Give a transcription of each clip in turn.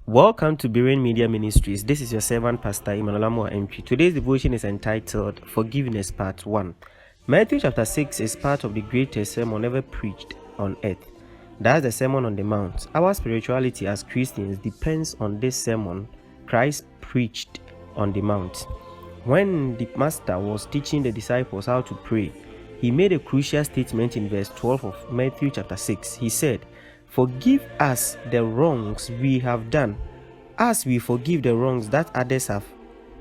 Welcome to Berean Ministries. This is your servant, Pastor Emmanuel Amoah Antwi. Today's devotion is entitled Forgiveness Part 1. Matthew chapter 6 is part of the greatest sermon ever preached on earth. That's the Sermon on the Mount. Our spirituality as Christians depends on this sermon Christ preached on the Mount. When the Master was teaching the disciples how to pray, he made a crucial statement in verse 12 of Matthew chapter 6. He said, "Forgive us the wrongs we have done, as we forgive the wrongs that others have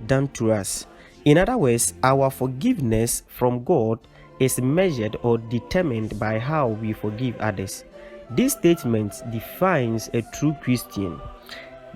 done to us." In other words, our forgiveness from God is measured or determined by how we forgive others. This statement defines a true Christian.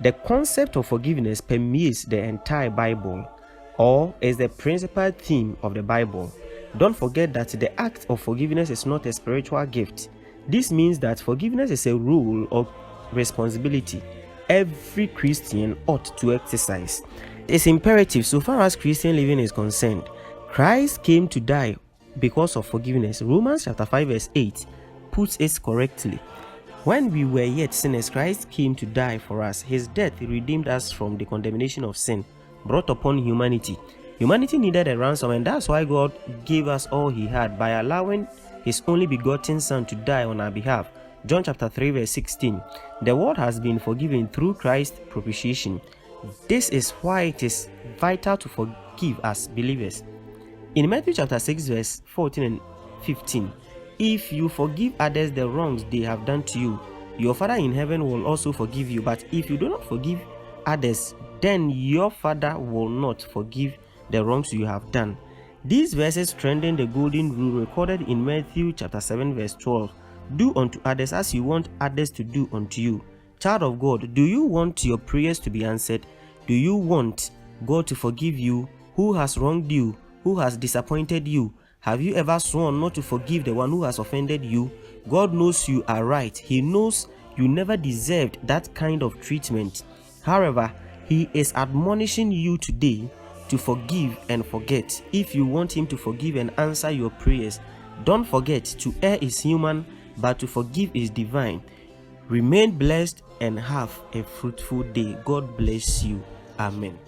The concept of forgiveness permeates the entire Bible, or is the principal theme of the Bible. Don't forget that the act of forgiveness is not a spiritual gift. This means that forgiveness is a role or responsibility every Christian ought to exercise. It's imperative so far as Christian living is concerned. Christ came to die because of forgiveness. Romans chapter 5 verse 8 puts it correctly. When we were yet sinners, Christ came to die for us. His death redeemed us from the condemnation of sin brought upon humanity. Humanity needed a ransom, and that's why God gave us all he had by allowing his only begotten Son to die on our behalf. John chapter 3 verse 16. The world has been forgiven through Christ's propitiation. This is why it is vital to forgive as believers. In Matthew chapter 6 verse 14 and 15, if you forgive others the wrongs they have done to you, your Father in heaven will also forgive you. But if you do not forgive others, then your Father will not forgive the wrongs you have done. These verses strengthen the golden rule recorded in Matthew chapter 7 verse 12. Do unto others as you want others to do unto you. Child of God, do you want your prayers to be answered? Do you want God to forgive you who has wronged you, who has disappointed you? Have you ever sworn not to forgive the one who has offended you? God knows you are right. He knows you never deserved that kind of treatment. However, He is admonishing you today to forgive and forget. If you want Him to forgive and answer your prayers, don't forget, to err is human, but to forgive is divine. Remain blessed and have a fruitful day. God bless you. Amen.